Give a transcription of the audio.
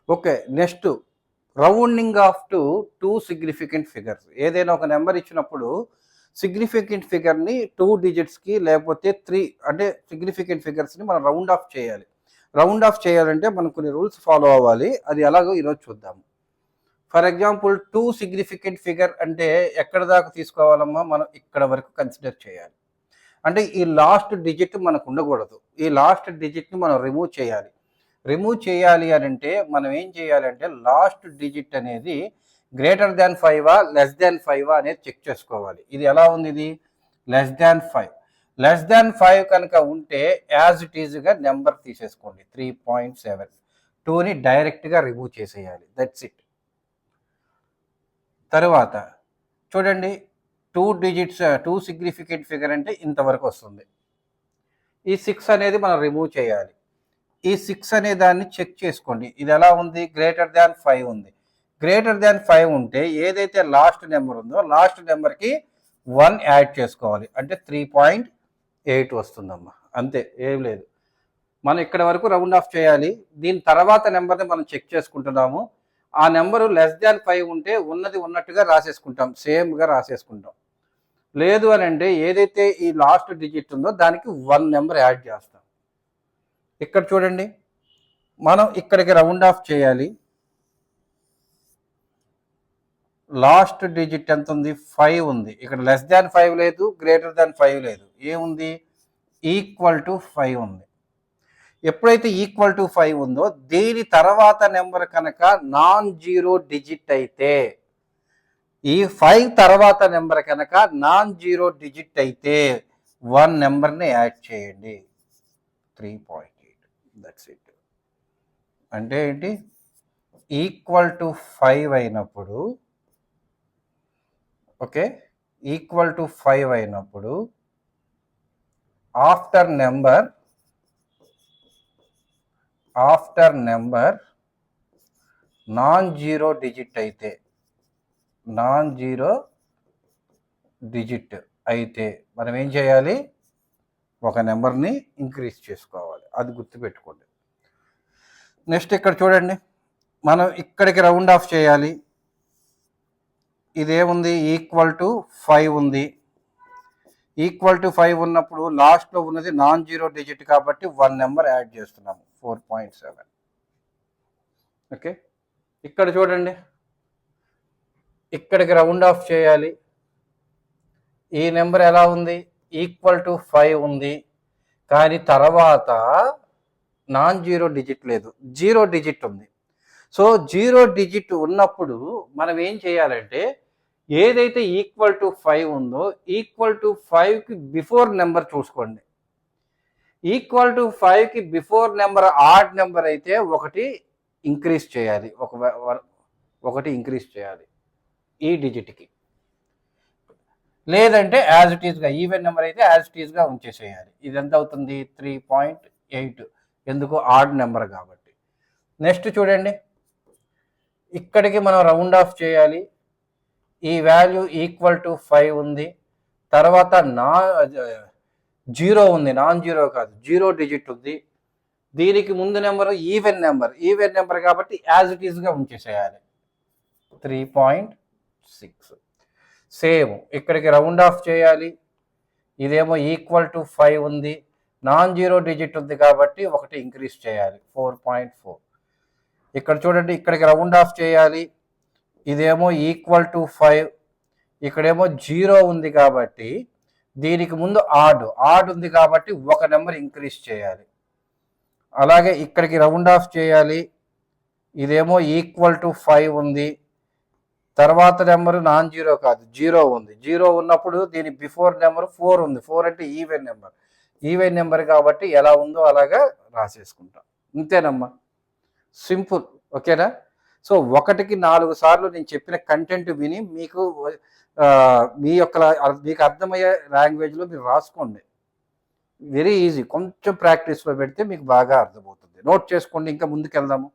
Okay. Next rounding off to 2 significant figures. ఏదైనా ఒక number ఇచ్చినప్పుడు సిగ్నిఫికెంట్ ఫిగర్‌ని 2 డిజిట్స్‌కి లేకపోతే 3 అంటే సిగ్నిఫికెంట్ ఫిగర్స్‌ని మనం రౌండ్ ఆఫ్ చేయాలి. రౌండ్ ఆఫ్ చేయాలంటే మనం కొన్ని రూల్స్ ఫాలో అవ్వాలి. అది ఎలాగో ఈరోజు చూద్దాము. ఫర్ ఎగ్జాంపుల్ 2 సిగ్నిఫికెంట్ ఫిగర్ అంటే ఎక్కడి దాకా తీసుకోవాలమ్మా? మనం ఇక్కడ వరకు కన్సిడర్ చేయాలి. అంటే ఈ లాస్ట్ డిజిట్ మనకు ఉండకూడదు. ఈ లాస్ట్ డిజిట్‌ని మనం రిమూవ్ చేయాలి. రిమూవ్ చేయాలి అనంటే మనం ఏం చేయాలంటే లాస్ట్ డిజిట్ అనేది గ్రేటర్ దాన్ 5 లెస్ దాన్ 5 అనేది చెక్ చేసుకోవాలి. ఇది ఎలా ఉంది? ఇది లెస్ దాన్ 5. లెస్ దాన్ 5 కనుక ఉంటే యాజ్ ఇట్ ఈజ్‌గా నెంబర్ తీసేసుకోండి. 3.7. 2ని డైరెక్ట్‌గా రిమూవ్ చేసేయాలి. That's it. తరువాత చూడండి 2 డిజిట్స్ 2 సిగ్నిఫికెంట్ ఫిగర్ అంటే ఇంతవరకు వస్తుంది. ఈ 6 అనేది మనం రిమూవ్ చేయాలి. ఈ 6 అనే దాన్ని చెక్ చేసుకోండి. ఇది ఎలా ఉంది? గ్రేటర్ దాన్ 5 ఉంది. గ్రేటర్ దాన్ 5 ఉంటే ఏదైతే లాస్ట్ నెంబర్ ఉందో లాస్ట్ నెంబర్కి 1 యాడ్ చేసుకోవాలి. అంటే 3.8 వస్తుందమ్మా. అంతే, ఏం లేదు. మనం ఇక్కడ వరకు రౌండ్ ఆఫ్ చేయాలి. దీని తర్వాత నెంబర్ని మనం చెక్ చేసుకుంటున్నాము. ఆ నెంబరు లెస్ దాన్ 5 ఉంటే ఉన్నది ఉన్నట్టుగా రాసేసుకుంటాం, సేమ్గా రాసేసుకుంటాం. లేదు అని అంటే ఏదైతే ఈ లాస్ట్ డిజిట్ ఉందో దానికి 1 నెంబర్ యాడ్ చేస్తాం. ఇక్కడ చూడండి, మనం ఇక్కడికి రౌండ్ ఆఫ్ చేయాలి. లాస్ట్ డిజిట్ ఎంత ఉంది? 5 ఉంది. ఇక్కడ లెస్ దాన్ 5 లేదు, గ్రేటర్ దాన్ 5 లేదు. ఏముంది? ఈక్వల్ టు 5 ఉంది. ఎప్పుడైతే ఈక్వల్ టు 5 ఉందో దీని తర్వాత నెంబర్ కనుక నాన్ జీరో డిజిట్ అయితే, ఈ 5 తర్వాత నెంబర్ కనుక నాన్ జీరో డిజిట్ అయితే 1 నెంబర్ని యాడ్ చేయండి. 3.8. That's it. అంటే ఏంటి? ఈక్వల్ టు 5 అయినప్పుడు, ఓకే, ఈక్వల్ టు 5 అయినప్పుడు after number non zero digit అయితే, నాన్ జీరో డిజిట్ అయితే మనం ఏం చేయాలి? ఒక నెంబర్ని ఇంక్రీజ్ చేసుకోవాలి. అది గుర్తుపెట్టుకోండి. నెక్స్ట్ ఇక్కడ చూడండి, మనం ఇక్కడికి రౌండ్ ఆఫ్ చేయాలి. ఇదేముంది? ఈక్వల్ టు 5 ఉంది. ఈక్వల్ టు 5 ఉన్నప్పుడు లాస్ట్లో ఉన్నది నాన్ జీరో డిజిట్ కాబట్టి 1 నెంబర్ యాడ్ చేస్తున్నాము. 4.7. ఓకే, ఇక్కడ చూడండి, ఇక్కడికి రౌండ్ ఆఫ్ చేయాలి. ఈ నెంబర్ ఎలా ఉంది? ఈక్వల్ టు 5 ఉంది, కానీ తర్వాత నాన్ జీరో డిజిట్ లేదు, జీరో డిజిట్ ఉంది. సో జీరో డిజిట్ ఉన్నప్పుడు మనం ఏం చేయాలంటే ఏదైతే ఈక్వల్ టు 5 ఉందో ఈక్వల్ టు 5కి బిఫోర్ నెంబర్ చూసుకోండి. ఈక్వల్ టు 5కి బిఫోర్ నెంబర్ ఆడ్ నెంబర్ అయితే ఒకటి ఇంక్రీజ్ చేయాలి, ఒకటి ఇంక్రీజ్ చేయాలి ఈ డిజిట్కి. లేదంటే యాజ్ ఇట్ ఈస్గా, ఈవెన్ నెంబర్ అయితే యాజ్ ఇట్ ఈస్గా ఉంచేసేయాలి. ఇది ఎంత అవుతుంది? 3.8. ఎందుకు? ఆడ్ నెంబర్ కాబట్టి. నెక్స్ట్ చూడండి, ఇక్కడికి మనం రౌండ్ ఆఫ్ చేయాలి. ఈ వాల్యూ ఈక్వల్ టు 5 ఉంది, తర్వాత జీరో ఉంది, నాన్ జీరో కాదు, జీరో డిజిట్ ఉంది. దీనికి ముందు నెంబర్ ఈవెన్ నెంబర్ కాబట్టి యాజ్ ఇట్ ఈస్గా ఉంచేసేయాలి. 3.6. సేమ్ ఇక్కడికి రౌండ్ ఆఫ్ చేయాలి. ఇదేమో ఈక్వల్ టు 5 ఉంది, నాన్ జీరో డిజిట్ ఉంది కాబట్టి ఒకటి ఇంక్రీజ్ చేయాలి. 4.4. ఇక్కడ చూడండి, ఇక్కడికి రౌండ్ ఆఫ్ చేయాలి. ఇదేమో ఈక్వల్ టు 5, ఇక్కడేమో జీరో ఉంది కాబట్టి దీనికి ముందు ఆడ్ ఉంది కాబట్టి ఒక నెంబర్ ఇంక్రీజ్ చేయాలి. అలాగే ఇక్కడికి రౌండ్ ఆఫ్ చేయాలి. ఇదేమో ఈక్వల్ టు 5 ఉంది, తర్వాత నెంబరు నాన్ జీరో కాదు, జీరో ఉంది. జీరో ఉన్నప్పుడు దీని బిఫోర్ నెంబర్ 4 ఉంది. 4 అంటే ఈవెన్ నెంబర్ కాబట్టి ఎలా ఉందో అలాగా రాసేసుకుంటాం. ఇంతేనమ్మా, సింపుల్. ఓకేనా? సో 1కి 4 సార్లు నేను చెప్పిన కంటెంట్ విని మీకు మీకు అర్థమయ్యే లాంగ్వేజ్లో మీరు రాసుకోండి. Very easy. కొంచెం ప్రాక్టీస్లో పెడితే మీకు బాగా అర్థమవుతుంది. నోట్ చేసుకోండి. ఇంకా ముందుకు వెళ్దాము.